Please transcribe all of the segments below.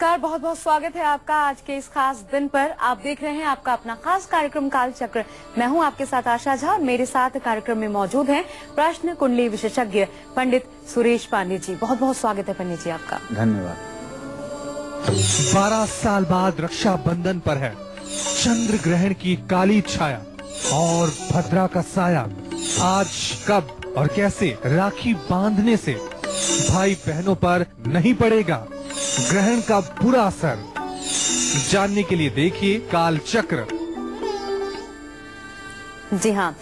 नमस्कार, बहुत बहुत स्वागत है आपका आज के इस खास दिन पर। आप देख रहे हैं आपका अपना खास कार्यक्रम काल चक्र। मैं हूं आपके साथ आशा झा और मेरे साथ कार्यक्रम में मौजूद हैं प्रश्न कुंडली विशेषज्ञ पंडित सुरेश पांडे जी। बहुत बहुत स्वागत है पंडित जी आपका। धन्यवाद। 12 साल बाद रक्षाबंधन पर है चंद्र ग्रहण की काली छाया और भद्रा का साया। आज कब और कैसे राखी बांधने से भाई बहनों पर नहीं पड़ेगा ग्रहण का बुरा असर, जानने के लिए देखिए काल चक्र। जी हाँ,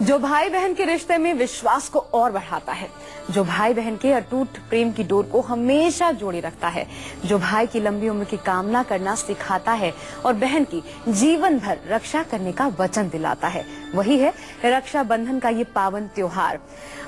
जो भाई बहन के रिश्ते में विश्वास को और बढ़ाता है, जो भाई बहन के अटूट प्रेम की डोर को हमेशा जोड़े रखता है, जो भाई की लंबी उम्र की कामना करना सिखाता है और बहन की जीवन भर रक्षा करने का वचन दिलाता है, वही है रक्षाबंधन का ये पावन त्योहार।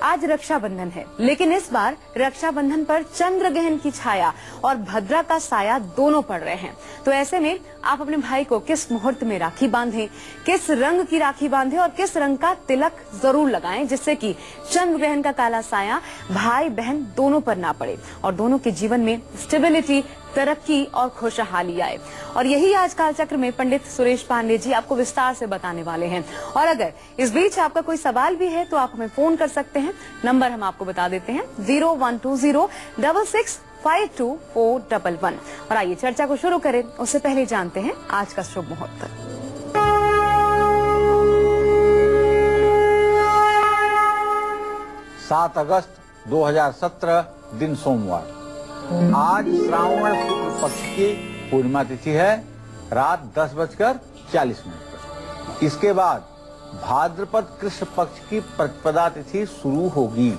आज रक्षाबंधन है, लेकिन इस बार रक्षाबंधन पर चंद्र ग्रहण की छाया और भद्रा का साया दोनों पड़ रहे हैं। तो ऐसे में आप अपने भाई को किस मुहूर्त में राखी बांधें, किस रंग की राखी बांधें और किस रंग का तिलक जरूर लगाएं, जिससे कि चंद्र ग्रहण का काला साया भाई बहन दोनों पर ना पड़े और दोनों के जीवन में स्टेबिलिटी, तरक्की और खुशहाली आए। और यही आज काल चक्र में पंडित सुरेश पांडे जी आपको विस्तार से बताने वाले हैं। और अगर इस बीच आपका कोई सवाल भी है तो आप हमें फोन कर सकते हैं। नंबर हम आपको बता देते हैं 012066524111। और आइए चर्चा को शुरू करें, उससे पहले जानते हैं आज का शुभ मुहूर्त। 7 अगस्त 2017 दिन सोमवार। आज श्रावण शुक्ल पक्ष की पूर्णिमा तिथि है, रात 10:40 पर। इसके बाद भाद्रपद कृष्ण पक्ष की प्रतिपदा तिथि शुरू होगी।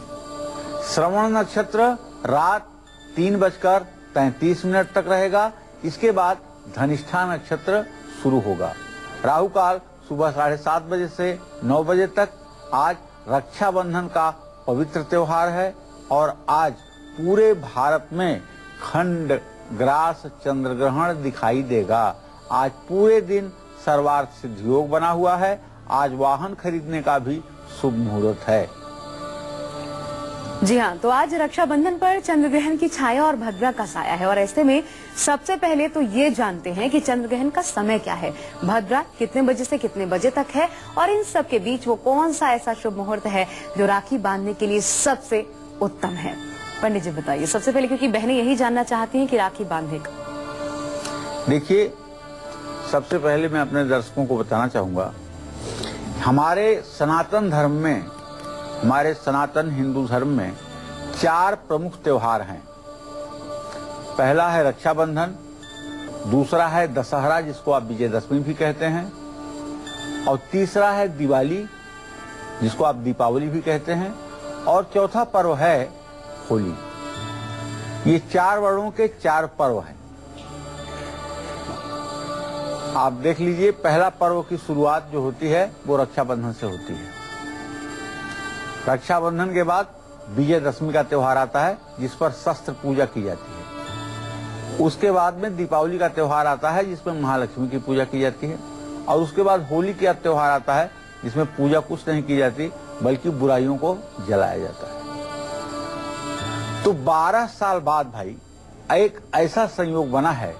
श्रवण नक्षत्र रात 3:33 तक रहेगा। इसके बाद धनिष्ठा नक्षत्र शुरू होगा। राहु काल सुबह 7:30 बजे से 9 बजे तक। आज रक्षाबंधन का पवित्र त्योहार है और आज पूरे भारत में खंड ग्रास चंद्र ग्रहण दिखाई देगा। आज पूरे दिन सर्वार्थ सिद्ध योग बना हुआ है। आज वाहन खरीदने का भी शुभ मुहूर्त है। जी हाँ, तो आज रक्षाबंधन पर चंद्र ग्रहण की छाया और भद्रा का साया है। और ऐसे में सबसे पहले तो ये जानते हैं कि चंद्र ग्रहण का समय क्या है, भद्रा कितने बजे से कितने बजे तक है और इन सब के बीच वो कौन सा ऐसा शुभ मुहूर्त है जो राखी बांधने के लिए सबसे उत्तम है। पंडित जी बताइए सबसे पहले, क्योंकि बहनें यही जानना चाहती हैं कि राखी बांधने का। देखिए, सबसे पहले मैं अपने दर्शकों को बताना चाहूंगा, हमारे सनातन धर्म में, हमारे सनातन हिंदू धर्म में 4 प्रमुख त्योहार हैं। पहला है रक्षाबंधन, दूसरा है दशहरा जिसको आप विजयदशमी भी कहते हैं, और तीसरा है दिवाली जिसको आप दीपावली भी कहते हैं, और चौथा पर्व है होली। ये 4 वर्णों के 4 पर्व हैं। आप देख लीजिए, पहला पर्व की शुरुआत जो होती है वो रक्षाबंधन से होती है। रक्षाबंधन के बाद विजयदशमी का त्योहार आता है जिस पर शस्त्र पूजा की जाती है। उसके बाद में दीपावली का त्योहार आता है जिसमें महालक्ष्मी की पूजा की जाती है, और उसके बाद होली का त्योहार आता है जिसमें पूजा कुछ नहीं की जाती बल्कि बुराइयों को जलाया जाता है। तो 12 साल बाद भाई एक ऐसा संयोग बना है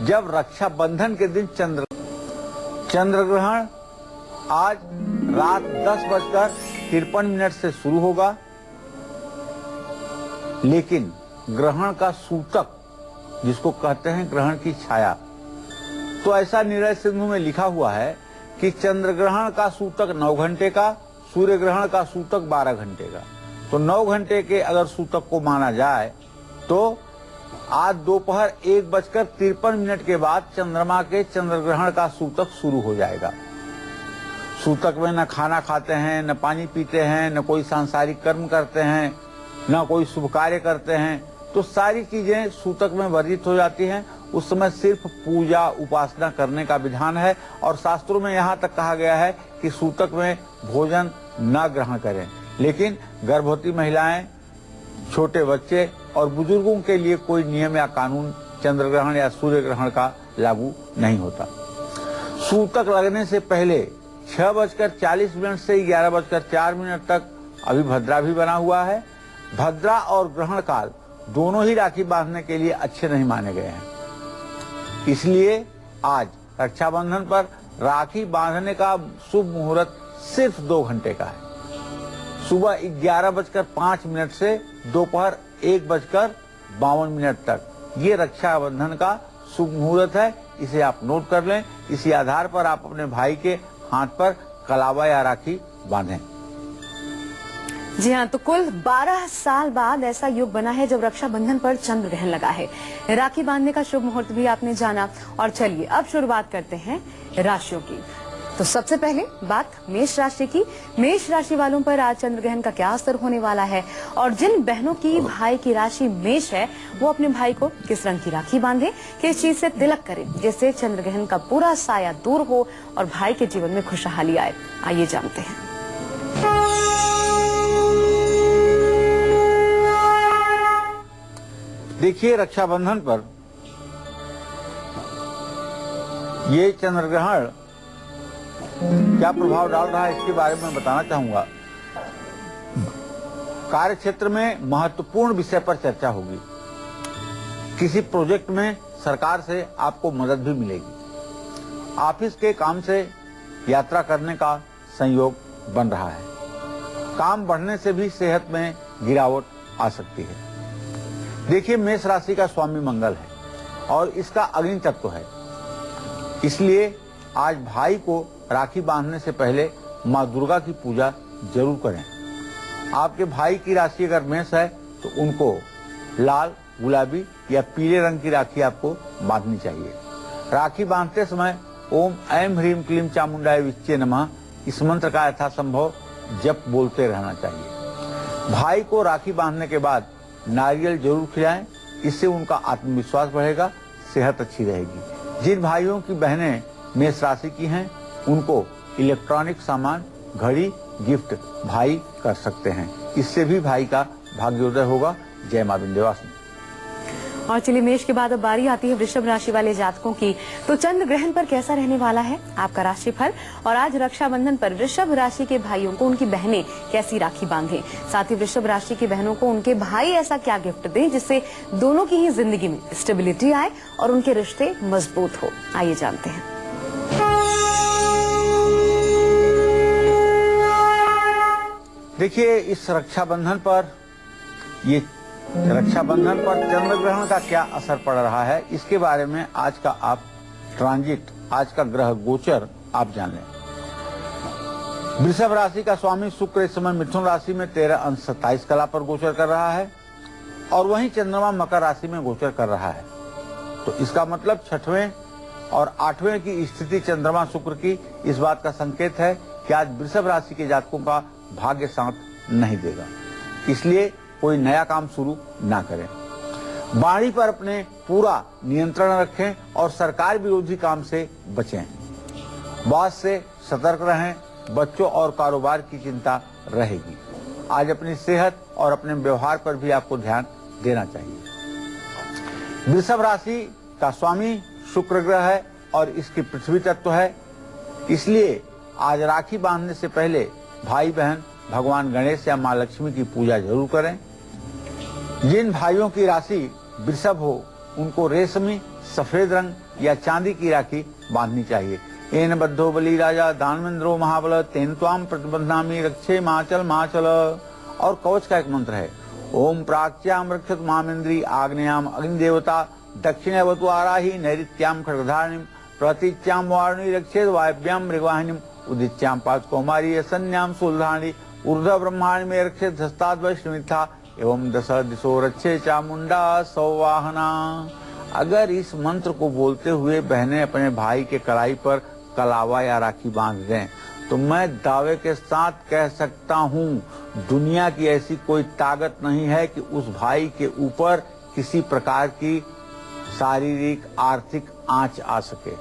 जब रक्षाबंधन के दिन चंद्र ग्रहण आज रात 10:53 से शुरू होगा। लेकिन ग्रहण का सूतक जिसको कहते हैं ग्रहण की छाया, तो ऐसा निर्णय सिंधु में लिखा हुआ है कि चंद्र ग्रहण का सूतक 9 घंटे का, सूर्य ग्रहण का सूतक 12 घंटे का। तो 9 घंटे के अगर सूतक को माना जाए तो आज दोपहर 1:53 के बाद चंद्रमा के चंद्र ग्रहण का सूतक शुरू हो जाएगा। सूतक में न खाना खाते हैं, न पानी पीते हैं, न कोई सांसारिक कर्म करते हैं, न कोई शुभ कार्य करते हैं। तो सारी चीजें सूतक में वर्जित हो जाती हैं। उस समय सिर्फ पूजा उपासना करने का विधान है। और शास्त्रों में यहाँ तक कहा गया है कि सूतक में भोजन न ग्रहण करें। लेकिन गर्भवती महिलाएं, छोटे बच्चे और बुजुर्गों के लिए कोई नियम या कानून चंद्र ग्रहण या सूर्य ग्रहण का लागू नहीं होता। सूतक लगने से पहले 6:40 से 11:04 तक अभी भद्रा भी बना हुआ है। भद्रा और ग्रहण काल दोनों ही राखी बांधने के लिए अच्छे नहीं माने गए हैं। इसलिए आज रक्षाबंधन पर राखी बांधने का शुभ मुहूर्त सिर्फ 2 घंटे का है। सुबह 11:05 से दोपहर 1:52 तक ये रक्षाबंधन का शुभ मुहूर्त है। इसे आप नोट कर लें। इसी आधार पर आप अपने भाई के हाथ पर कलावा या राखी बांधें। जी हाँ, तो कुल 12 साल बाद ऐसा योग बना है जब रक्षाबंधन पर चंद्र ग्रहण लगा है। राखी बांधने का शुभ मुहूर्त भी आपने जाना। और चलिए अब शुरुआत करते हैं राशियों की। तो सबसे पहले बात मेष राशि की। मेष राशि वालों पर आज चंद्र ग्रहण का क्या असर होने वाला है और जिन बहनों की भाई की राशि मेष है वो अपने भाई को किस रंग की राखी बांधे, किस चीज से तिलक करें जिससे चंद्र ग्रहण का पूरा साया दूर हो और भाई के जीवन में खुशहाली आए। आइए जानते हैं। देखिए, रक्षाबंधन पर ये चंद्र ग्रहण क्या प्रभाव डाल रहा है इसके बारे में बताना चाहूंगा। कार्य क्षेत्र में महत्वपूर्ण विषय पर चर्चा होगी। किसी प्रोजेक्ट में सरकार से आपको मदद भी मिलेगी। ऑफिस के काम से यात्रा करने का संयोग बन रहा है। काम बढ़ने से भी सेहत में गिरावट आ सकती है। देखिए, मेष राशि का स्वामी मंगल है और इसका अग्नि तत्व है। इसलिए आज भाई को राखी बांधने से पहले माँ दुर्गा की पूजा जरूर करें। आपके भाई की राशि अगर मेष है तो उनको लाल, गुलाबी या पीले रंग की राखी आपको बांधनी चाहिए। राखी बांधते समय ओम ऐं ह्रीं क्लीं चामुंडाय विच्चे नमः इस मंत्र का यथासंभव जप बोलते रहना चाहिए। भाई को राखी बांधने के बाद नारियल जरूर खिलाएं। इससे उनका आत्मविश्वास बढ़ेगा, सेहत अच्छी रहेगी। जिन भाइयों की बहनें मेष राशि की हैं उनको इलेक्ट्रॉनिक सामान, घड़ी गिफ्ट भाई कर सकते हैं। इससे भी भाई का भाग्योदय होगा। जय मां विंध्यवासिनी। और चलिए, मेष के बाद अब बारी आती है वृषभ राशि वाले जातकों की। तो चंद्र ग्रहण पर कैसा रहने वाला है आपका राशिफल और आज रक्षाबंधन पर वृषभ राशि के भाइयों को उनकी बहनें कैसी राखी बांधें, साथ ही वृषभ राशि की बहनों को उनके भाई ऐसा क्या गिफ्ट दें जिससे दोनों की ही जिंदगी में स्टेबिलिटी आए और उनके रिश्ते मजबूत हो। आइए जानते हैं। देखिए, इस रक्षाबंधन पर चंद्र ग्रहण का क्या असर पड़ रहा है इसके बारे में आज का आप ट्रांजिट, आज का ग्रह गोचर आप जान लें। वृषभ राशि का स्वामी शुक्र इस समय मिथुन राशि में 13:27 कला पर गोचर कर रहा है और वहीं चंद्रमा मकर राशि में गोचर कर रहा है। तो इसका मतलब 6वें और 8वें की स्थिति चंद्रमा शुक्र की इस बात का संकेत है कि आज वृषभ राशि के जातकों का भाग्य साथ नहीं देगा। इसलिए कोई नया काम शुरू ना करें। वाणी पर अपने पूरा नियंत्रण रखें और सरकार विरोधी काम से बचें। बॉस से सतर्क रहें। बच्चों और कारोबार की चिंता रहेगी। आज अपनी सेहत और अपने व्यवहार पर भी आपको ध्यान देना चाहिए। वृषभ राशि का स्वामी शुक्र ग्रह है और इसकी पृथ्वी तत्व है। इसलिए आज राखी बांधने से पहले भाई बहन भगवान गणेश या माँ लक्ष्मी की पूजा जरूर करें। जिन भाइयों की राशि वृषभ हो उनको रेशमी, सफेद रंग या चांदी की राखी बांधनी चाहिए। एन बद्धो बलि राजा दानवेंद्रो महाबल तेन त्वाम प्रतिबंधामि रक्षे माचल माचल। और कवच का एक मंत्र है, ओम प्राच्याम रक्षत मामेन्द्री आग्नेयाम अग्निदेवता दक्षिणवतु आराही नैऋत्याम खड्गधारिणीम प्रतीच्याम वारुणी रक्षेद वायव्याम मृगवाहिनीम उदित्याम पाद कौमारी असन्याम सुलधानी ऊर्ध्व ब्रह्मांड में रक्षेद हस्ताद् वैष्णविथा एवं दश दिशो रक्षे चामुंडा सौवाहना। अगर इस मंत्र को बोलते हुए बहनें अपने भाई के कलाई पर कलावा या राखी बांध दें तो मैं दावे के साथ कह सकता हूँ दुनिया की ऐसी कोई ताकत नहीं है कि उस भाई के ऊपर किसी प्रकार की शारीरिक आर्थिक आंच आ सके।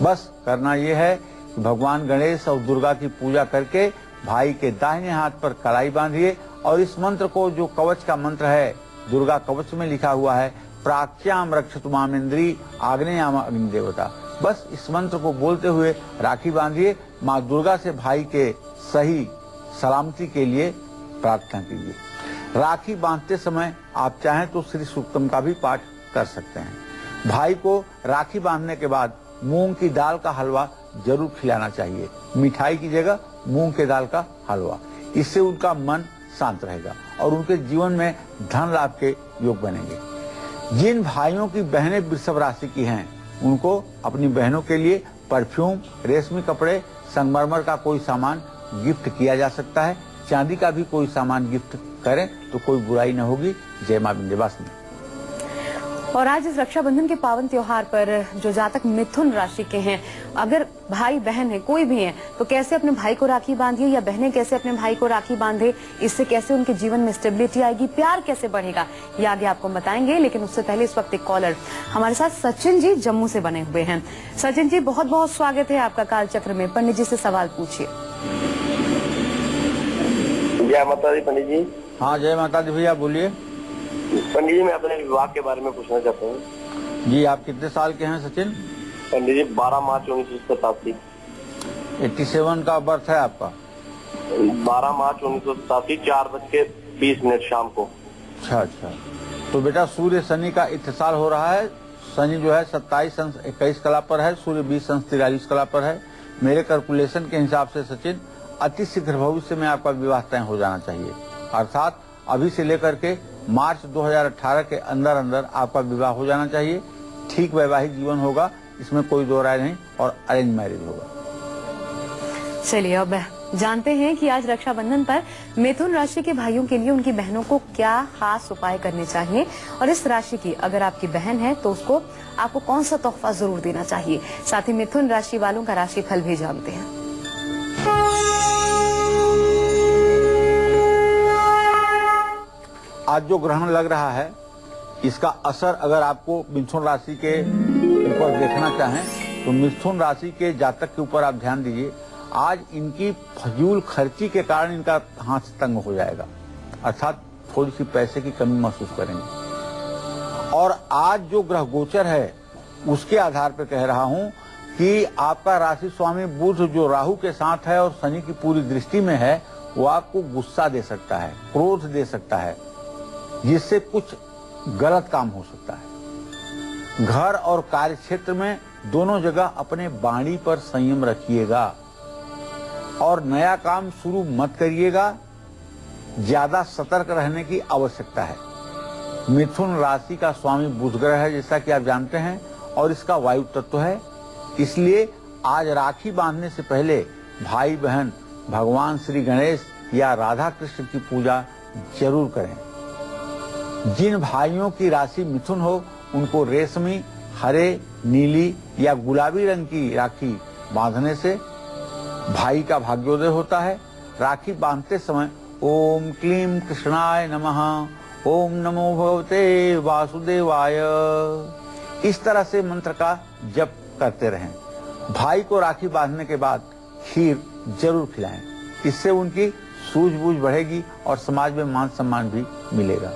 बस करना यह है कि भगवान गणेश और दुर्गा की पूजा करके भाई के दाहिने हाथ पर कलाई बांधिए और इस मंत्र को, जो कवच का मंत्र है, दुर्गा कवच में लिखा हुआ है, प्राच्याम रक्षतु मामेन्द्री आग्नेयाम अग्निदेवता, बस इस मंत्र को बोलते हुए राखी बांधिए। माँ दुर्गा से भाई के सही सलामती के लिए प्रार्थना कीजिए। राखी बांधते समय आप चाहें तो श्री सूक्तम का भी पाठ कर सकते हैं। भाई को राखी बांधने के बाद मूंग की दाल का हलवा जरूर खिलाना चाहिए। मिठाई की जगह मूंग के दाल का हलवा। इससे उनका मन शांत रहेगा और उनके जीवन में धन लाभ के योग बनेंगे। जिन भाइयों की बहनें वृषभ राशि की हैं, उनको अपनी बहनों के लिए परफ्यूम, रेशमी कपड़े, संगमरमर का कोई सामान गिफ्ट किया जा सकता है। चांदी का भी कोई सामान गिफ्ट करें तो कोई बुराई न होगी। जय मां विंध्यवासिनी। और आज इस रक्षाबंधन के पावन त्योहार पर जो जातक मिथुन राशि के हैं, अगर भाई बहन है, कोई भी है, तो कैसे अपने भाई को राखी बांधिए या बहनें कैसे अपने भाई को राखी बांधे, इससे कैसे उनके जीवन में स्टेबिलिटी आएगी, प्यार कैसे बढ़ेगा, ये आगे आपको बताएंगे। लेकिन उससे पहले इस वक्त एक कॉलर हमारे साथ सचिन जी जम्मू से बने हुए हैं। सचिन जी, बहुत बहुत स्वागत है आपका कालचक्र में। पंडित जी से सवाल पूछिए। जय माता दी पंडित जी। हाँ, जय माता दी भैया, बोलिए। पंडित जी, मैं अपने विवाह के बारे में पूछना चाहता हूँ। जी, आप कितने साल के हैं सचिन? पंडित जी, 12 मार्च 1987। 87 का बर्थ है आपका? 12 मार्च 1987, 4:20 शाम को। अच्छा। तो बेटा, सूर्य शनि का इत्तेसाल हो रहा है। शनि जो है 27 अंश 21 कला पर है, सूर्य 20 अंश 43 कला पर है। मेरे कैलकुलेशन के हिसाब से सचिन, अति शीघ्र भविष्य में आपका विवाह तय हो जाना चाहिए। अर्थात अभी से लेकर के मार्च 2018 के अंदर अंदर आपका विवाह हो जाना चाहिए। ठीक वैवाहिक जीवन होगा, इसमें कोई दो राय नहीं, और अरेंज मैरिज होगा। चलिए अब जानते हैं कि आज रक्षाबंधन पर मिथुन राशि के भाइयों के लिए उनकी बहनों को क्या खास उपाय करने चाहिए, और इस राशि की अगर आपकी बहन है तो उसको आपको कौन सा तोहफा जरूर देना चाहिए। साथ ही मिथुन राशि वालों का राशि फल भी जानते हैं। आज जो ग्रहण लग रहा है, इसका असर अगर आपको मिथुन राशि के ऊपर देखना चाहें तो मिथुन राशि के जातक के ऊपर आप ध्यान दीजिए। आज इनकी फजूल खर्ची के कारण इनका हाथ तंग हो जाएगा, अर्थात थोड़ी सी पैसे की कमी महसूस करेंगे। और आज जो ग्रह गोचर है उसके आधार पर कह रहा हूं कि आपका राशि स्वामी बुध जो राहु के साथ है और शनि की पूरी दृष्टि में है, वो आपको गुस्सा दे सकता है, क्रोध दे सकता है, जिससे कुछ गलत काम हो सकता है। घर और कार्य क्षेत्र में दोनों जगह अपने वाणी पर संयम रखिएगा और नया काम शुरू मत करिएगा। ज्यादा सतर्क रहने की आवश्यकता है। मिथुन राशि का स्वामी बुध ग्रह है, जैसा कि आप जानते हैं, और इसका वायु तत्व है। इसलिए आज राखी बांधने से पहले भाई बहन भगवान श्री गणेश या राधा कृष्ण की पूजा जरूर करें। जिन भाइयों की राशि मिथुन हो, उनको रेशमी, हरे, नीली या गुलाबी रंग की राखी बांधने से भाई का भाग्योदय होता है। राखी बांधते समय ओम क्लीम कृष्णाय नमः, ओम नमो भगवते वासुदेवाय, इस तरह से मंत्र का जप करते रहें। भाई को राखी बांधने के बाद खीर जरूर खिलाएं। इससे उनकी सूझबूझ बढ़ेगी और समाज में मान सम्मान भी मिलेगा।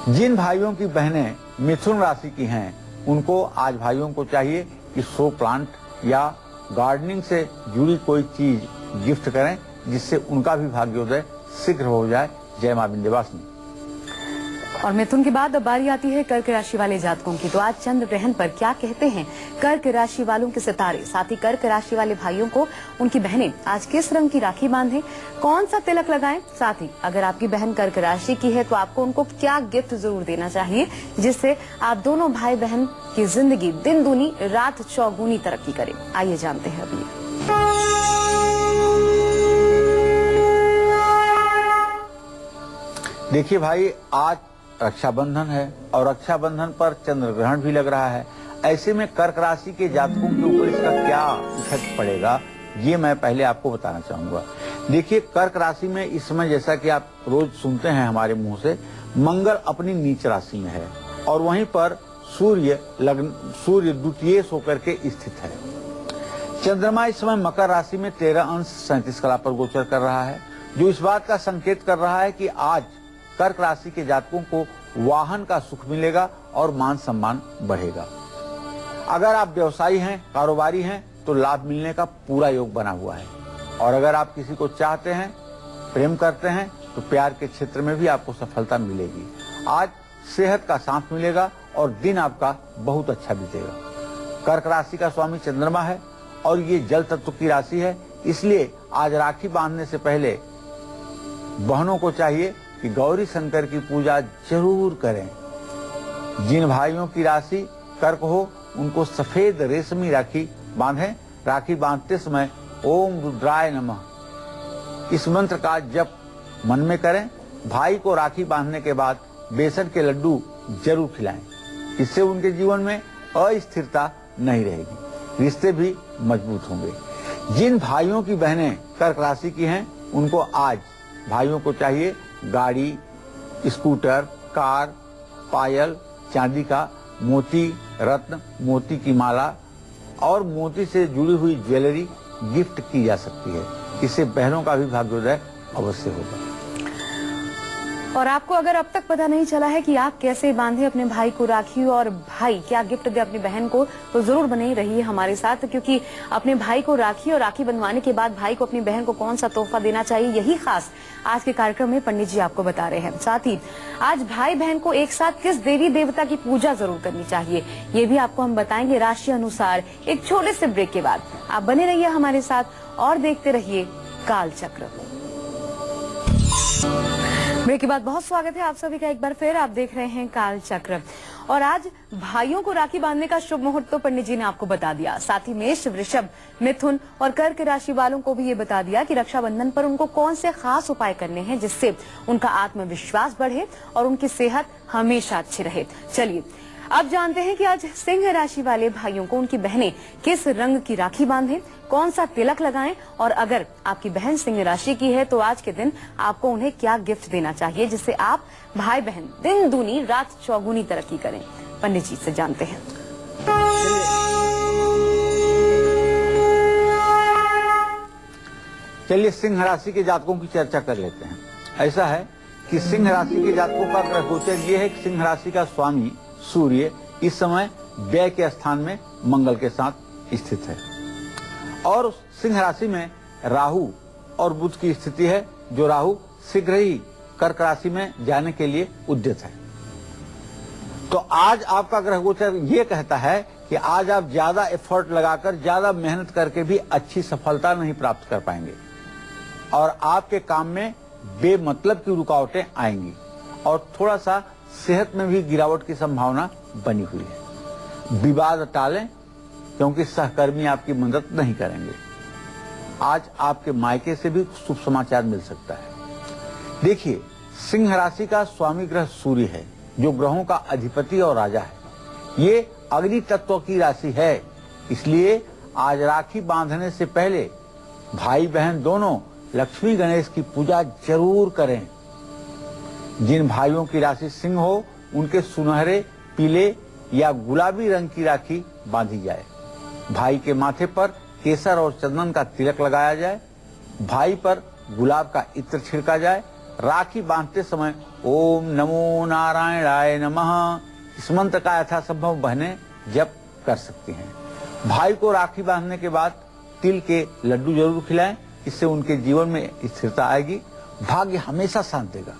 जिन भाइयों की बहनें मिथुन राशि की हैं, उनको आज भाइयों को चाहिए कि शो प्लांट या गार्डनिंग से जुड़ी कोई चीज गिफ्ट करें, जिससे उनका भी भाग्योदय शीघ्र हो जाए। जय मां विंध्यवासिनी। और मिथुन के बाद अब बारी आती है कर्क राशि वाले जातकों की। तो आज चंद्र ग्रहण पर क्या कहते हैं कर्क राशि वालों के सितारे, साथ ही कर्क राशि वाले भाइयों को उनकी बहनें आज किस रंग की राखी बांधें, कौन सा तिलक लगाएं, साथ ही अगर आपकी बहन कर्क राशि की है तो आपको उनको क्या गिफ्ट जरूर देना चाहिए, जिससे आप दोनों भाई बहन की जिंदगी दिन दूनी रात चौगुनी तरक्की करे। आइए जानते हैं अभी। देखिए भाई, आज रक्षाबंधन है और रक्षाबंधन पर चंद्र ग्रहण भी लग रहा है। ऐसे में कर्क राशि के जातकों के ऊपर इसका क्या इफेक्ट पड़ेगा, ये मैं पहले आपको बताना चाहूंगा। देखिए, कर्क राशि में इस समय, जैसा कि आप रोज सुनते हैं हमारे मुंह से, मंगल अपनी नीच राशि में है और वहीं पर सूर्य द्वितीय होकर के स्थित है। चंद्रमा इस समय मकर राशि में 13 अंश 37 कला पर गोचर कर रहा है, जो इस बात का संकेत कर रहा है कि आज कर्क राशि के जातकों को वाहन का सुख मिलेगा और मान सम्मान बढ़ेगा। अगर आप व्यवसायी हैं, कारोबारी हैं, तो लाभ मिलने का पूरा योग बना हुआ है। और अगर आप किसी को चाहते हैं, प्रेम करते हैं, तो प्यार के क्षेत्र में भी आपको सफलता मिलेगी। आज सेहत का साथ मिलेगा और दिन आपका बहुत अच्छा बीतेगा। कर्क राशि का स्वामी चंद्रमा है और ये जल तत्व की राशि है, इसलिए आज राखी बांधने से पहले बहनों को चाहिए कि गौरी शंकर की पूजा जरूर करें। जिन भाइयों की राशि कर्क हो उनको सफेद रेशमी राखी बांधें। राखी बांधते समय ओम रुद्राय नमः इस मंत्र का जप मन में करें। भाई को राखी बांधने के बाद बेसन के लड्डू जरूर खिलाएं। इससे उनके जीवन में अस्थिरता नहीं रहेगी, रिश्ते भी मजबूत होंगे। जिन भाइयों की बहनें कर्क राशि की हैं उनको आज भाइयों को चाहिए गाड़ी, स्कूटर, कार, पायल, चांदी का मोती, रत्न, मोती की माला और मोती से जुड़ी हुई ज्वेलरी गिफ्ट की जा सकती है। इससे बहनों का भी भाग्योदय अवश्य होगा। और आपको अगर अब तक पता नहीं चला है कि आप कैसे बांधे अपने भाई को राखी और भाई क्या गिफ्ट दे अपनी बहन को, तो जरूर बने ही रहिए हमारे साथ, क्योंकि अपने भाई को राखी और राखी बंधवाने के बाद भाई को अपनी बहन को कौन सा तोहफा देना चाहिए, यही खास आज के कार्यक्रम में पंडित जी आपको बता रहे हैं। साथ ही आज भाई बहन को एक साथ किस देवी देवता की पूजा जरूर करनी चाहिए, ये भी आपको हम बताएंगे राशि अनुसार एक छोटे से ब्रेक के बाद। आप बने रहिए हमारे साथ और देखते रहिए काल चक्र। ब्रेक के बाद बहुत स्वागत है आप सभी का एक बार फिर। आप देख रहे हैं काल चक्र और आज भाइयों को राखी बांधने का शुभ मुहूर्त तो पंडित जी ने आपको बता दिया। साथ ही मेष, वृषभ, मिथुन और कर्क राशि वालों को भी ये बता दिया कि रक्षाबंधन पर उनको कौन से खास उपाय करने हैं जिससे उनका आत्मविश्वास बढ़े और उनकी सेहत हमेशा अच्छी रहे। चलिए अब जानते हैं कि आज सिंह राशि वाले भाइयों को उनकी बहनें किस रंग की राखी बांधें, कौन सा तिलक लगाएं और अगर आपकी बहन सिंह राशि की है तो आज के दिन आपको उन्हें क्या गिफ्ट देना चाहिए जिससे आप भाई बहन दिन दूनी रात चौगुनी तरक्की करें। पंडित जी से जानते हैं। चलिए सिंह राशि के जातकों की चर्चा कर लेते हैं। ऐसा है कि सिंह राशि के जातकों का ग्रह गोचर ये है कि सिंह राशि का स्वामी सूर्य इस समय व्यय के स्थान में मंगल के साथ स्थित है और सिंह राशि में राहु और बुध की स्थिति है, जो राहु शीघ्र ही कर्क राशि में जाने के लिए उद्यत है। तो आज आपका ग्रह गोचर ये कहता है कि आज आप ज्यादा एफर्ट लगाकर, ज्यादा मेहनत करके भी अच्छी सफलता नहीं प्राप्त कर पाएंगे और आपके काम में बेमतलब की रुकावटें आएंगी और थोड़ा सा सेहत में भी गिरावट की संभावना बनी हुई है। विवाद टालें क्योंकि सहकर्मी आपकी मदद नहीं करेंगे। आज आपके मायके से भी शुभ समाचार मिल सकता है। देखिए सिंह राशि का स्वामी ग्रह सूर्य है जो ग्रहों का अधिपति और राजा है। ये अग्नि तत्व की राशि है, इसलिए आज राखी बांधने से पहले भाई बहन दोनों लक्ष्मी गणेश की पूजा जरूर करें। जिन भाइयों की राशि सिंह हो उनके सुनहरे, पीले या गुलाबी रंग की राखी बांधी जाए। भाई के माथे पर केसर और चंदन का तिलक लगाया जाए। भाई पर गुलाब का इत्र छिड़का जाए। राखी बांधते समय ओम नमो नारायणाय नमः इस मंत्र का यथासंभव बहनें जप कर सकती हैं। भाई को राखी बांधने के बाद तिल के लड्डू जरूर खिलाएं, इससे उनके जीवन में स्थिरता आएगी, भाग्य हमेशा साथ देगा।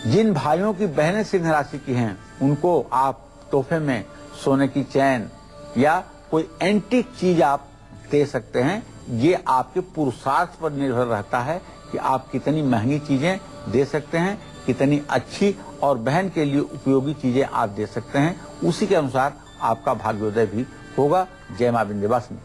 जिन भाइयों की बहनें सिंह राशि की हैं उनको आप तोहफे में सोने की चैन या कोई एंटीक चीज आप दे सकते हैं। ये आपके पुरुषार्थ पर निर्भर रहता है कि आप कितनी महंगी चीजें दे सकते हैं, कितनी अच्छी और बहन के लिए उपयोगी चीजें आप दे सकते हैं। उसी के अनुसार आपका भाग्योदय भी होगा। जय मां विंध्यवासिनी।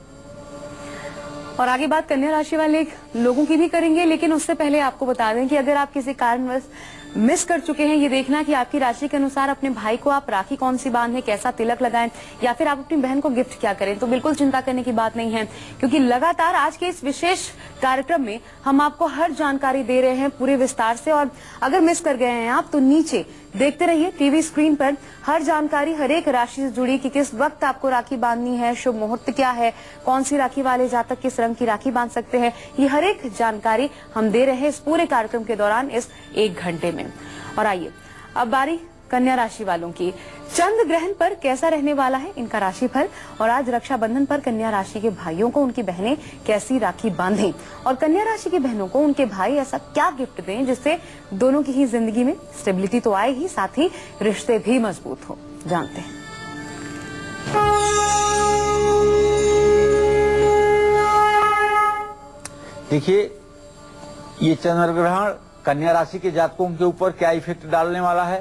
और आगे बात कन्या राशि वाले लोगों की भी करेंगे, लेकिन उससे पहले आपको बता दें कि अगर आप किसी कारणवश मिस कर चुके हैं ये देखना कि आपकी राशि के अनुसार अपने भाई को आप राखी कौन सी बांधें, कैसा तिलक लगाएं या फिर आप अपनी बहन को गिफ्ट क्या करें, तो बिल्कुल चिंता करने की बात नहीं है, क्योंकि लगातार आज के इस विशेष कार्यक्रम में हम आपको हर जानकारी दे रहे हैं पूरे विस्तार से। और अगर मिस कर गए हैं आप तो नीचे देखते रहिए टीवी स्क्रीन पर हर जानकारी हर एक राशि से जुड़ी कि किस वक्त आपको राखी बांधनी है, शुभ मुहूर्त क्या है, कौन सी राखी वाले जातक किस रंग की राखी बांध सकते हैं, ये हर एक जानकारी हम दे रहे हैं इस पूरे कार्यक्रम के दौरान इस 1 घंटे में। और आइए अब बारी कन्या राशि वालों की। चंद्र ग्रहण पर कैसा रहने वाला है इनका राशिफल, और आज रक्षाबंधन पर कन्या राशि के भाइयों को उनकी बहनें कैसी राखी बांधें, और कन्या राशि की बहनों को उनके भाई ऐसा क्या गिफ्ट दें जिससे दोनों की ही जिंदगी में स्टेबिलिटी तो आए ही, साथ ही रिश्ते भी मजबूत हो। जानते हैं। देखिए, ये चंद्र ग्रहण कन्या राशि के जातकों के ऊपर क्या इफेक्ट डालने वाला है,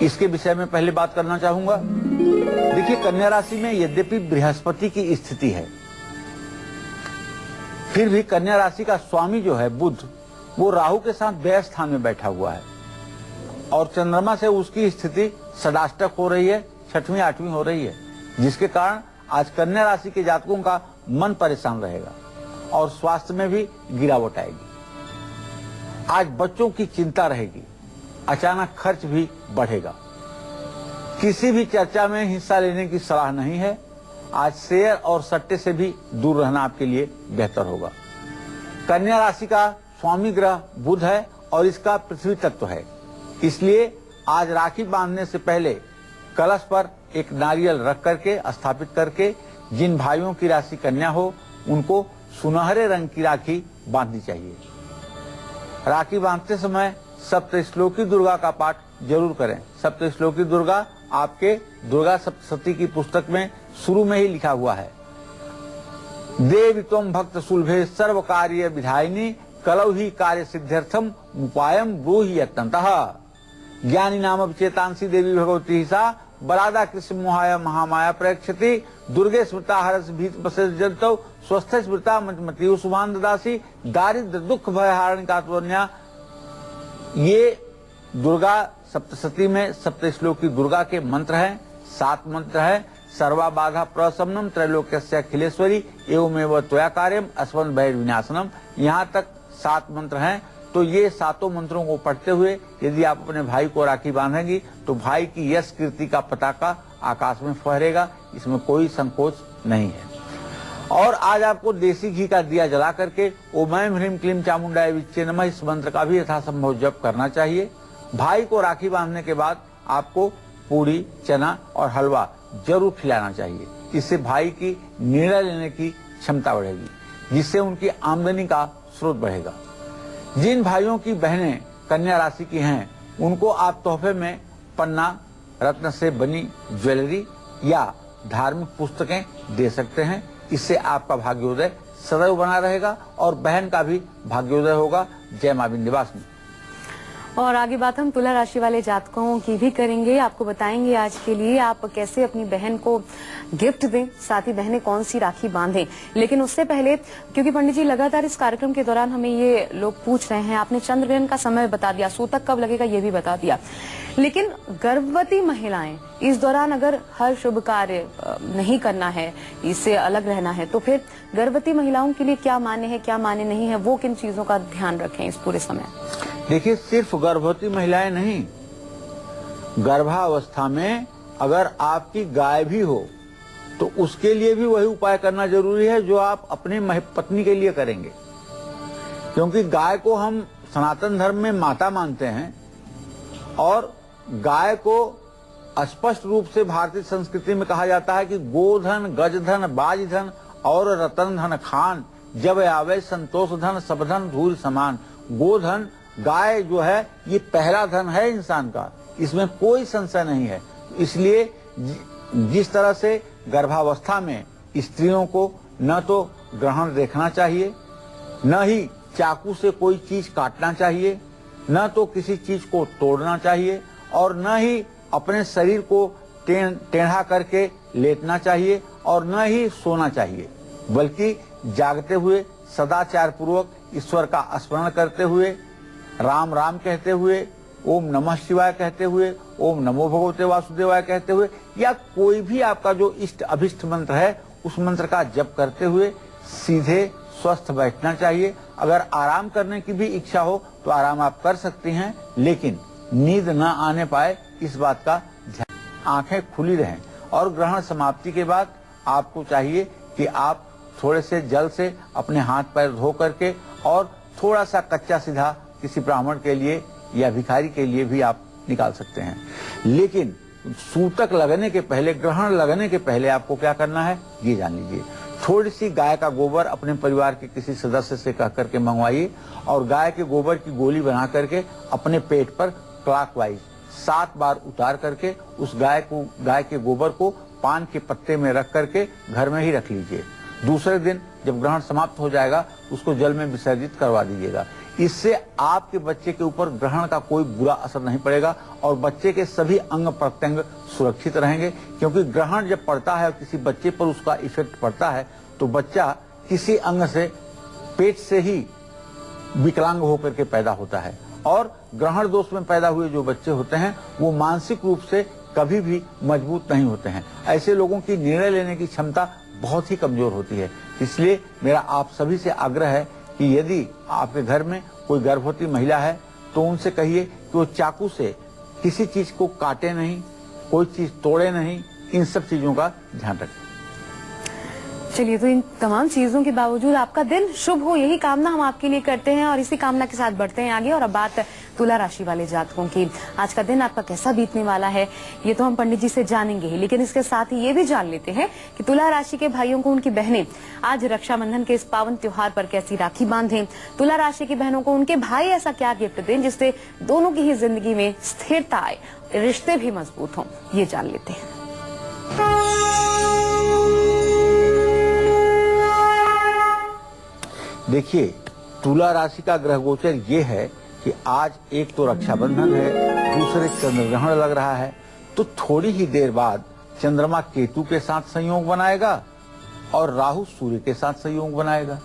इसके विषय में पहले बात करना चाहूंगा। देखिए, कन्या राशि में यद्यपि बृहस्पति की स्थिति है, फिर भी कन्या राशि का स्वामी जो है बुध, वो राहु के साथ व्यय स्थान में बैठा हुआ है और चंद्रमा से उसकी स्थिति षडाष्टक हो रही है, 6वीं 8वीं हो रही है, जिसके कारण आज कन्या राशि के जातकों का मन परेशान रहेगा और स्वास्थ्य में भी गिरावट आएगी। आज बच्चों की चिंता रहेगी, अचानक खर्च भी बढ़ेगा। किसी भी चर्चा में हिस्सा लेने की सलाह नहीं है। आज शेयर और सट्टे से भी दूर रहना आपके लिए बेहतर होगा। कन्या राशि का स्वामी ग्रह बुध है और इसका पृथ्वी तत्व है, इसलिए आज राखी बांधने से पहले कलश पर एक नारियल रख करके स्थापित करके जिन भाइयों की राशि कन्या हो उनको सुनहरे रंग की राखी बांधनी चाहिए। राखी बांधते समय सप्तश्लोकी दुर्गा का पाठ जरूर करें। सप्तश्लोकी दुर्गा आपके दुर्गा सप्तशती की पुस्तक में शुरू में ही लिखा हुआ है। देवी त्वं भक्त सुलभे सर्व कार्य विधायिनी कलौ ही कार्य सिद्ध्यर्थम उपायम ब्रूहि यत्नतः। ज्ञानी नाम चेतांसी देवी भगवती सा बलादा कृष्ण मोहाय महामाया प्रयक्षति दुर्गे स्मृता हरस भीत बसजंतौ स्वस्थ स्मृता मति शुभान ददासी दारिद्र दुख भय हारण कात्वन्या। ये दुर्गा सप्तशती में सप्तश्लोकी दुर्गा के मंत्र हैं। 7 मंत्र हैं। सर्वा बाधा प्रशमनम त्रैलोक्यस्य अखिलेश्वरी एवमेव त्वया कार्यम अस्वन भय विनाशनम। यहाँ तक 7 मंत्र हैं। तो ये 7 मंत्रों को पढ़ते हुए यदि आप अपने भाई को राखी बांधेंगी तो भाई की यश कीर्ति का पताका आकाश में फहरेगा, इसमें कोई संकोच नहीं है। और आज आपको देसी घी का दिया जला करके ओम ऐं ह्रीं क्लीं चामुंडाय विच्चे नमः इस मंत्र का भी यथासंभव जप करना चाहिए। भाई को राखी बांधने के बाद आपको पूरी, चना और हलवा जरूर खिलाना चाहिए। इससे भाई की निर्णय लेने की क्षमता बढ़ेगी, जिससे उनकी आमदनी का स्रोत बढ़ेगा। जिन भाइयों की बहनें कन्या राशि की हैं, उनको आप तोहफे में पन्ना, रत्न से बनी ज्वेलरी या धार्मिक पुस्तकें दे सकते हैं। इससे आपका भाग्योदय सदैव बना रहेगा और बहन का भी भाग्योदय होगा। जय मां विंध्यवासिनी। और आगे बात हम तुला राशि वाले जातकों की भी करेंगे। आपको बताएंगे आज के लिए आप कैसे अपनी बहन को गिफ्ट दें, साथ ही बहनें कौन सी राखी बांधें। लेकिन उससे पहले, क्योंकि पंडित जी लगातार इस कार्यक्रम के दौरान हमें ये लोग पूछ रहे हैं, आपने चंद्र ग्रहण का समय बता दिया, सूतक कब लगेगा ये भी बता दिया, लेकिन गर्भवती महिलाएं इस दौरान अगर हर शुभ कार्य नहीं करना है, इससे अलग रहना है, तो फिर गर्भवती महिलाओं के लिए क्या मान्य है, क्या मान्य नहीं है, वो किन चीजों का ध्यान रखें इस पूरे समय? देखिए, सिर्फ गर्भवती महिलाएं नहीं, गर्भावस्था में अगर आपकी गाय भी हो तो उसके लिए भी वही उपाय करना जरूरी है जो आप अपनी पत्नी के लिए करेंगे, क्योंकि गाय को हम सनातन धर्म में माता मानते हैं और गाय को स्पष्ट रूप से भारतीय संस्कृति में कहा जाता है कि गोधन, गजधन, बाजधन और रतन धन खान, जब आवे संतोष धन सब धन धूल समान। गोधन, गाय जो है ये पहला धन है इंसान का, इसमें कोई संशय नहीं है। इसलिए जिस तरह से गर्भावस्था में स्त्रियों को न तो ग्रहण देखना चाहिए, न ही चाकू से कोई चीज काटना चाहिए, न तो किसी चीज को तोड़ना चाहिए और न ही अपने शरीर को टेढ़ा करके लेटना चाहिए और न ही सोना चाहिए, बल्कि जागते हुए सदाचार पूर्वक ईश्वर का स्मरण करते हुए, राम राम कहते हुए, ओम नमः शिवाय कहते हुए, ओम नमो भगवते वासुदेवाय कहते हुए, या कोई भी आपका जो इष्ट अभिष्ट मंत्र है उस मंत्र का जप करते हुए सीधे स्वस्थ बैठना चाहिए। अगर आराम करने की भी इच्छा हो तो आराम आप कर सकती हैं, लेकिन नींद न आने पाए इस बात का ध्यान। आंखें खुली रहें और ग्रहण समाप्ति के बाद आपको चाहिए कि आप थोड़े से जल से अपने हाथ पैर धो करके और थोड़ा सा कच्चा सीधा किसी ब्राह्मण के लिए या भिखारी के लिए भी आप निकाल सकते हैं। लेकिन सूतक लगने के पहले, ग्रहण लगने के पहले आपको क्या करना है ये जान लीजिए। थोड़ी सी गाय का गोबर अपने परिवार के किसी सदस्य से कह करके मंगवाइए और गाय के गोबर की गोली बना करके अपने पेट पर क्लॉकवाइज 7 बार उतार करके उस गाय के गोबर को पान के पत्ते में रख करके घर में ही रख लीजिए। दूसरे दिन जब ग्रहण समाप्त हो जाएगा उसको जल में विसर्जित करवा दीजिएगा। इससे आपके बच्चे के ऊपर ग्रहण का कोई बुरा असर नहीं पड़ेगा और बच्चे के सभी अंग प्रत्यंग सुरक्षित रहेंगे, क्योंकि ग्रहण जब पड़ता है और किसी बच्चे पर उसका इफेक्ट पड़ता है तो बच्चा किसी अंग से, पेट से ही विकलांग होकर के पैदा होता है। और ग्रहण दोष में पैदा हुए जो बच्चे होते हैं वो मानसिक रूप से कभी भी मजबूत नहीं होते हैं। ऐसे लोगों की निर्णय लेने की क्षमता बहुत ही कमजोर होती है। इसलिए मेरा आप सभी से आग्रह है कि यदि आपके घर में कोई गर्भवती महिला है तो उनसे कहिए कि वो चाकू से किसी चीज को काटे नहीं, कोई चीज तोड़े नहीं, इन सब चीजों का ध्यान रखें। चलिए, तो इन तमाम चीजों के बावजूद आपका दिन शुभ हो, यही कामना हम आपके लिए करते हैं और इसी कामना के साथ बढ़ते हैं आगे। और अब बात तुला राशि वाले जातकों की, आज का दिन आपका कैसा बीतने वाला है ये तो हम पंडित जी से जानेंगे ही, लेकिन इसके साथ ही ये भी जान लेते हैं कि तुला राशि के भाइयों को उनकी बहनें आज रक्षाबंधन के इस पावन त्योहार पर कैसी राखी बांधें। तुला राशि की बहनों को उनके भाई ऐसा क्या गिफ्ट दें जिससे दोनों की ही जिंदगी में स्थिरता आए, रिश्ते भी मजबूत हों, ये जान लेते हैं। देखिए, तुला राशि का ग्रह गोचर ये है कि आज एक तो रक्षाबंधन है, दूसरे चंद्र ग्रहण लग रहा है, तो थोड़ी ही देर बाद चंद्रमा केतु के साथ संयोग बनाएगा और राहु सूर्य के साथ संयोग बनाएगा।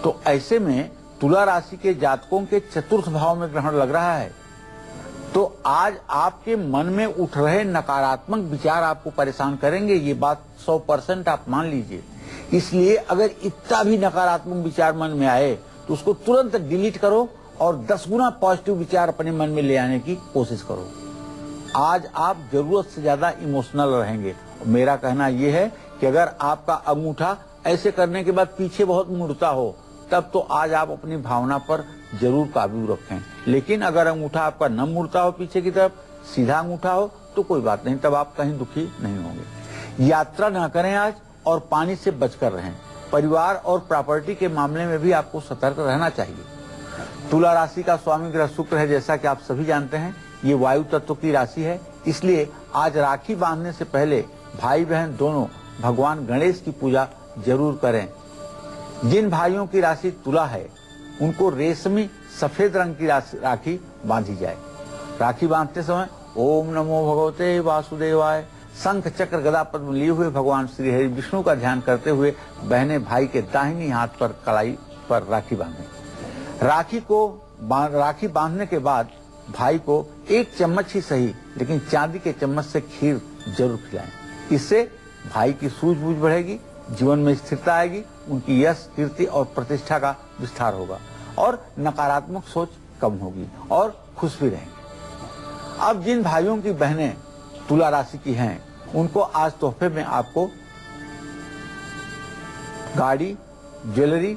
तो ऐसे में तुला राशि के जातकों के चतुर्थ भाव में ग्रहण लग रहा है। तो आज आपके मन में उठ रहे नकारात्मक विचार आपको परेशान करेंगे, ये बात 100% आप मान लीजिए। इसलिए अगर इतना भी नकारात्मक विचार मन में आए तो उसको तुरंत डिलीट करो और 10 गुना पॉजिटिव विचार अपने मन में ले आने की कोशिश करो। आज आप जरूरत से ज्यादा इमोशनल रहेंगे। मेरा कहना यह है कि अगर आपका अंगूठा ऐसे करने के बाद पीछे बहुत मुड़ता हो तब तो आज आप अपनी भावना पर जरूर काबू रखें। लेकिन अगर अंगूठा आपका न मुड़ता हो पीछे की तरफ, सीधा अंगूठा हो तो कोई बात नहीं, तब आप कहीं दुखी नहीं होंगे। यात्रा न करें आज और पानी से बचकर रहें। परिवार और प्रॉपर्टी के मामले में भी आपको सतर्क रहना चाहिए। तुला राशि का स्वामी ग्रह शुक्र है, जैसा कि आप सभी जानते हैं ये वायु तत्व की राशि है। इसलिए आज राखी बांधने से पहले भाई बहन दोनों भगवान गणेश की पूजा जरूर करें। जिन भाइयों की राशि तुला है उनको रेशमी सफेद रंग की राखी बांधी जाए। राखी बांधते समय ओम नमो भगवते वासुदेवाय शंख चक्र गदा पद्म लिए हुए भगवान श्री हरि विष्णु का ध्यान करते हुए बहनें भाई के दाहिनी हाथ पर कलाई पर राखी बांधें। राखी बांधने के बाद भाई को 1 चम्मच ही सही लेकिन चांदी के चम्मच से खीर जरूर खिलाएं। इससे भाई की सूझबूझ बढ़ेगी, जीवन में स्थिरता आएगी, उनकी यश कीर्ति और प्रतिष्ठा का विस्तार होगा और नकारात्मक सोच कम होगी और खुश भी रहेंगे। अब जिन भाइयों की बहनें तुला राशि की हैं उनको आज तोहफे में आपको गाड़ी, ज्वेलरी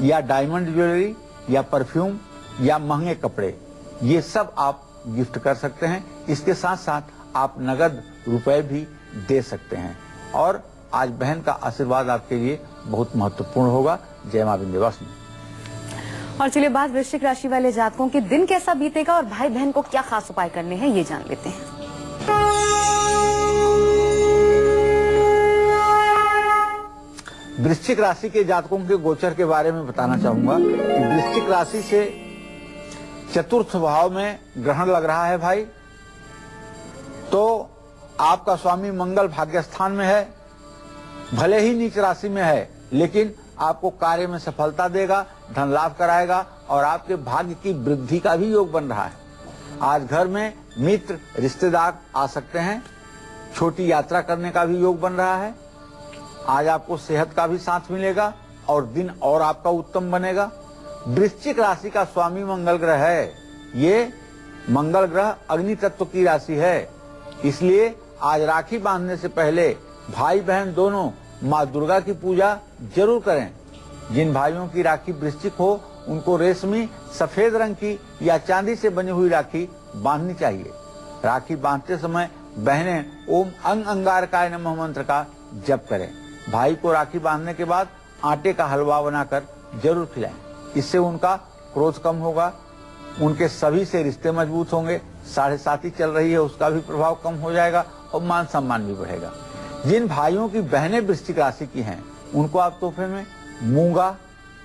या डायमंड ज्वेलरी या परफ्यूम या महंगे कपड़े, ये सब आप गिफ्ट कर सकते हैं। इसके साथ साथ आप नगद रुपए भी दे सकते हैं और आज बहन का आशीर्वाद आपके लिए बहुत महत्वपूर्ण होगा। जय मां विंध्यवासिनी। और चलिए बात वृश्चिक राशि वाले जातकों के दिन कैसा बीतेगा और भाई बहन को क्या खास उपाय करने हैं ये जान लेते हैं। वृश्चिक राशि के जातकों के गोचर के बारे में बताना चाहूंगा कि वृश्चिक राशि से चतुर्थ भाव में ग्रहण लग रहा है भाई। तो आपका स्वामी मंगल भाग्य स्थान में है, भले ही नीच राशि में है लेकिन आपको कार्य में सफलता देगा, धन लाभ कराएगा और आपके भाग्य की वृद्धि का भी योग बन रहा है। आज घर में मित्र रिश्तेदार आ सकते हैं, छोटी यात्रा करने का भी योग बन रहा है। आज आपको सेहत का भी साथ मिलेगा और दिन और आपका उत्तम बनेगा। वृश्चिक राशि का स्वामी मंगल ग्रह है। ये मंगल ग्रह अग्नि तत्व की राशि है, इसलिए आज राखी बांधने से पहले भाई बहन दोनों माँ दुर्गा की पूजा जरूर करें। जिन भाइयों की राखी वृश्चिक हो उनको रेशमी सफेद रंग की या चांदी से बनी हुई राखी बांधनी चाहिए। राखी बांधते समय बहनें ओम अंग अंगारकाय नमः मंत्र का जप करें। भाई को राखी बांधने के बाद आटे का हलवा बनाकर जरूर खिलाएं। इससे उनका क्रोध कम होगा, उनके सभी से रिश्ते मजबूत होंगे, 7.5 चल रही है उसका भी प्रभाव कम हो जाएगा और मान सम्मान भी बढ़ेगा। जिन भाइयों की बहनें वृश्चिक राशि की हैं, उनको आप तोहफे में मूंगा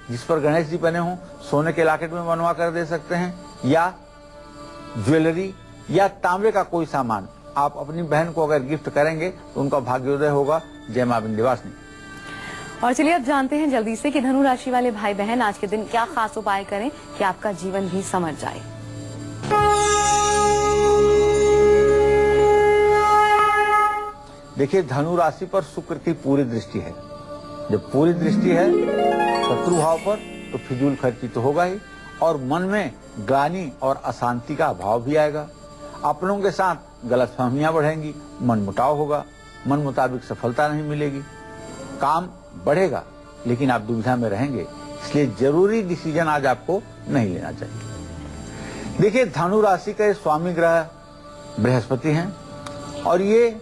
जिस पर गणेश जी बने हों सोने के लॉकेट में बनवा कर दे सकते हैं, या ज्वेलरी या तांबे का कोई सामान आप अपनी बहन को अगर गिफ्ट करेंगे तो उनका भाग्योदय होगा। जय मां विंध्यवासिनी। और चलिए अब जानते हैं जल्दी से कि धनु राशि वाले भाई बहन आज के दिन क्या खास उपाय करें कि आपका जीवन भी संवर जाए। देखिए, धनु राशि पर शुक्र की पूरी दृष्टि है। जब पूरी दृष्टि है शत्रु भाव पर तो फिजूल खर्ची तो होगा ही, और मन में ग्लानि और अशांति का भाव भी आएगा। अपनों के साथ गलतफहमियां बढ़ेंगी, मनमुटाव होगा, मन मुताबिक सफलता नहीं मिलेगी, काम बढ़ेगा लेकिन आप दुविधा में रहेंगे। इसलिए जरूरी डिसीजन आज आपको नहीं लेना चाहिए। देखिए, धनु राशि का स्वामी ग्रह बृहस्पति हैं और ये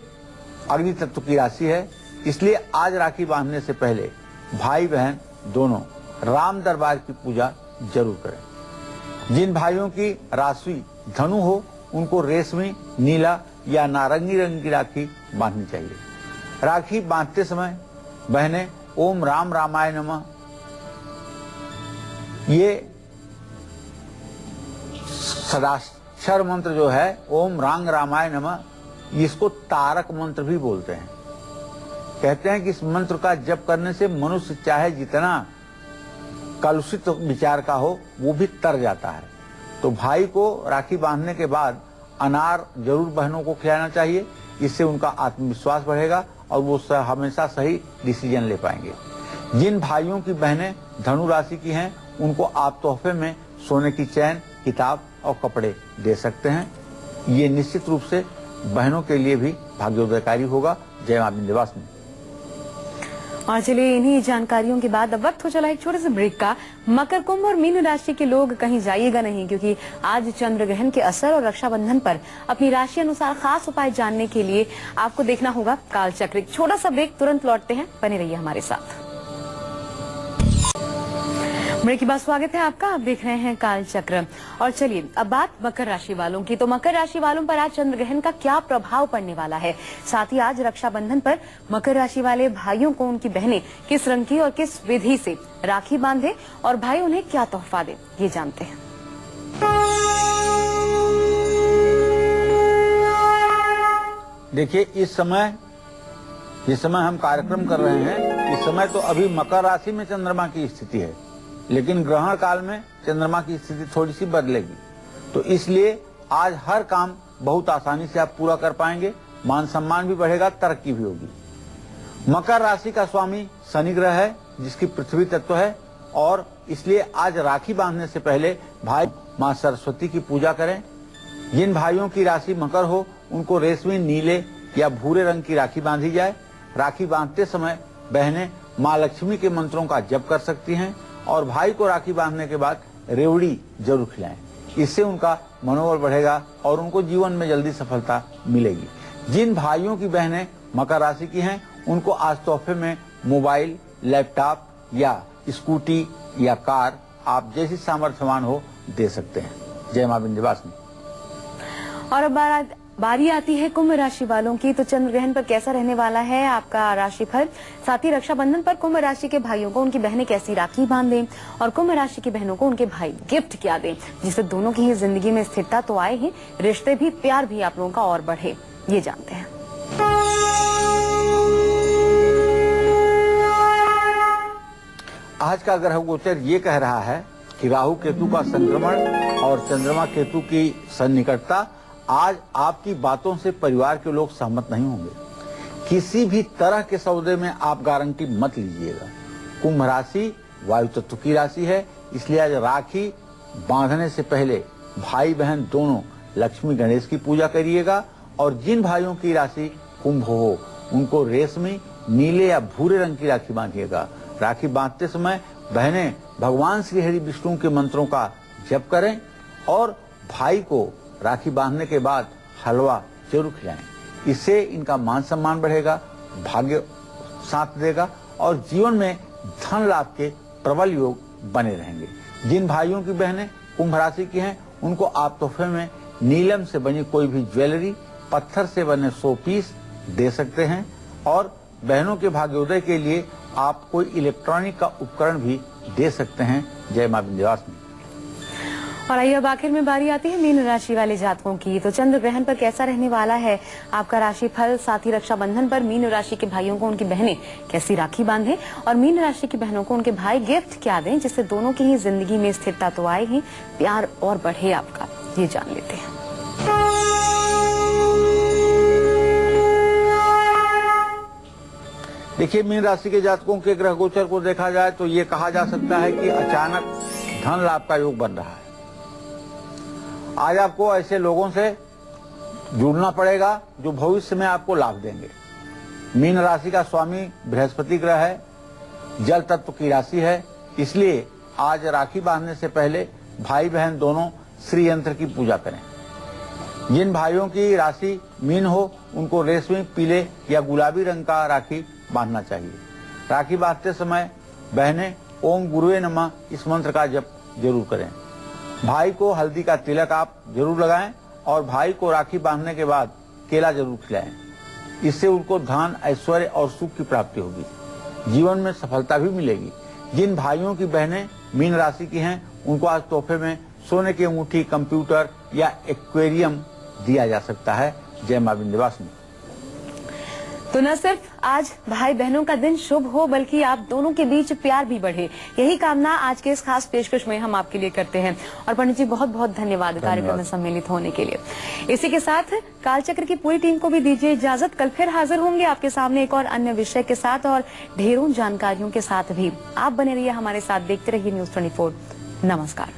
अग्नि तत्व की राशि है। इसलिए आज राखी बांधने से पहले भाई बहन दोनों राम दरबार की पूजा जरूर करें। जिन भाइयों की राशि धनु हो उनको रेशमी, नीला या नारंगी रंग की राखी बांधनी चाहिए। राखी बांधते समय बहनें ओम राम रामाय नमः ये सदाक्षर मंत्र जो है ओम रांग रामाय नमः इसको तारक मंत्र भी बोलते हैं। कहते हैं कि इस मंत्र का जप करने से मनुष्य चाहे जितना कलुषित विचार का हो वो भी तर जाता है। तो भाई को राखी बांधने के बाद अनार जरूर बहनों को खिलाना चाहिए। इससे उनका आत्मविश्वास बढ़ेगा और वो हमेशा सही डिसीजन ले पाएंगे। जिन भाइयों की बहनें धनु राशि की हैं उनको आप तोहफे में सोने की चैन, किताब और कपड़े दे सकते हैं। ये निश्चित रूप से बहनों के लिए भी भाग्योदयकारी होगा। जय मां विंध्यवासिनी। और चलिए इन्हीं जानकारियों के बाद अब वक्त हो चला एक छोटे से ब्रेक का। मकर, कुंभ और मीन राशि के लोग कहीं जाइएगा नहीं, क्योंकि आज चंद्र ग्रहण के असर और रक्षाबंधन पर अपनी राशि अनुसार खास उपाय जानने के लिए आपको देखना होगा कालचक्र। एक छोटा सा ब्रेक, तुरंत लौटते हैं, बने रहिए हमारे साथ। ब्रेक के बाद स्वागत है आपका। आप देख रहे हैं कालचक्र। और चलिए अब बात मकर राशि वालों की। तो मकर राशि वालों पर आज चंद्र ग्रहण का क्या प्रभाव पड़ने वाला है, साथ ही आज रक्षाबंधन पर मकर राशि वाले भाइयों को उनकी बहनें किस रंग की और किस विधि से राखी बांधे और भाई उन्हें क्या तोहफा दे, ये जानते हैं। देखिए, इस समय जिस समय हम कार्यक्रम कर रहे हैं इस समय तो अभी मकर राशि में चंद्रमा की स्थिति है, लेकिन ग्रहण काल में चंद्रमा की स्थिति थोड़ी सी बदलेगी। तो इसलिए आज हर काम बहुत आसानी से आप पूरा कर पाएंगे, मान सम्मान भी बढ़ेगा, तरक्की भी होगी। मकर राशि का स्वामी शनि ग्रह है जिसकी पृथ्वी तत्व है, और इसलिए आज राखी बांधने से पहले भाई मां सरस्वती की पूजा करें। जिन भाइयों की राशि मकर हो उनको रेशमी, नीले या भूरे रंग की राखी बांधी जाए। राखी बांधते समय बहनें मां लक्ष्मी के मंत्रों का जप कर सकती हैं और भाई को राखी बांधने के बाद रेवड़ी जरूर खिलाएं। इससे उनका मनोबल बढ़ेगा और उनको जीवन में जल्दी सफलता मिलेगी। जिन भाइयों की बहनें मकर राशि की हैं उनको आज तोहफे में मोबाइल, लैपटॉप या स्कूटी या कार आप जैसी सामर्थ्यवान हो दे सकते हैं। जय मां विंध्यवासिनी। और अब बारी आती है कुंभ राशि वालों की। तो चंद्र ग्रहण पर कैसा रहने वाला है आपका राशिफल, साथ ही रक्षाबंधन पर कुंभ राशि के भाइयों को उनकी बहनें कैसी राखी बांधें और कुंभ राशि की बहनों को उनके भाई गिफ्ट क्या दें, जिससे दोनों की ही जिंदगी में स्थिरता तो आए ही, रिश्ते भी, प्यार भी आप लोगों का और बढ़े, ये जानते हैं। आज का ग्रह गोचर ये कह रहा है कि राहु केतु का संक्रमण और चंद्रमा केतु की सन्निकटता आज आपकी बातों से परिवार के लोग सहमत नहीं होंगे। किसी भी तरह के सौदे में आप गारंटी मत लीजिएगा। कुंभ राशि वायु तत्व की राशि है, इसलिए आज राखी बांधने से पहले भाई बहन दोनों लक्ष्मी गणेश की पूजा करिएगा। और जिन भाइयों की राशि कुंभ हो उनको रेशमी, नीले या भूरे रंग की राखी बांधिएगा। राखी बांधते समय बहनें भगवान श्री हरि विष्णु के मंत्रों का जप करें और भाई को राखी बांधने के बाद हलवा जरूर खिलाएं। इससे इनका मान सम्मान बढ़ेगा, भाग्य साथ देगा और जीवन में धन लाभ के प्रबल योग बने रहेंगे। जिन भाइयों की बहनें कुंभ राशि की हैं, उनको आप तोहफे में नीलम से बनी कोई भी ज्वेलरी, पत्थर से बने 100 पीस दे सकते हैं और बहनों के भाग्योदय के लिए आप कोई इलेक्ट्रॉनिक का उपकरण भी दे सकते हैं। जय मां विंध्यवासिनी। और आइए अब आखिर में बारी आती है मीन राशि वाले जातकों की। तो चंद्र ग्रहण पर कैसा रहने वाला है आपका राशिफल, साथ ही रक्षाबंधन पर मीन राशि के भाइयों को उनकी बहनें कैसी राखी बांधें और मीन राशि की बहनों को उनके भाई गिफ्ट क्या दें जिससे दोनों की ही जिंदगी में स्थिरता तो आए ही, प्यार और बढ़े आपका, ये जान लेते हैं। देखिए, मीन राशि के जातकों के ग्रह गोचर को देखा जाए तो ये कहा जा सकता है कि अचानक धन लाभ का योग बन रहा है। आज आपको ऐसे लोगों से जुड़ना पड़ेगा जो भविष्य में आपको लाभ देंगे। मीन राशि का स्वामी बृहस्पति ग्रह है, जल तत्व की राशि है, इसलिए आज राखी बांधने से पहले भाई बहन दोनों श्री यंत्र की पूजा करें। जिन भाइयों की राशि मीन हो उनको रेशमी, पीले या गुलाबी रंग का राखी बांधना चाहिए। राखी बांधते समय बहनें ओम गुरुवे नमः इस मंत्र का जप जरूर करें। भाई को हल्दी का तिलक आप जरूर लगाएं और भाई को राखी बांधने के बाद केला जरूर खिलाएं। इससे उनको धन, ऐश्वर्य और सुख की प्राप्ति होगी, जीवन में सफलता भी मिलेगी। जिन भाइयों की बहनें मीन राशि की हैं उनको आज तोहफे में सोने की अंगूठी, कंप्यूटर या एक्वेरियम दिया जा सकता है। जय मां विंध्यवासिनी। तो न सिर्फ आज भाई बहनों का दिन शुभ हो बल्कि आप दोनों के बीच प्यार भी बढ़े, यही कामना आज के इस खास पेशकश में हम आपके लिए करते हैं। और पंडित जी बहुत बहुत धन्यवाद कार्यक्रम में सम्मिलित होने के लिए। इसी के साथ कालचक्र की पूरी टीम को भी दीजिए इजाजत। कल फिर हाजिर होंगे आपके सामने एक और अन्य विषय के साथ और ढेरों जानकारियों के साथ भी। आप बने रहिए हमारे साथ, देखते रहिए News 24। नमस्कार।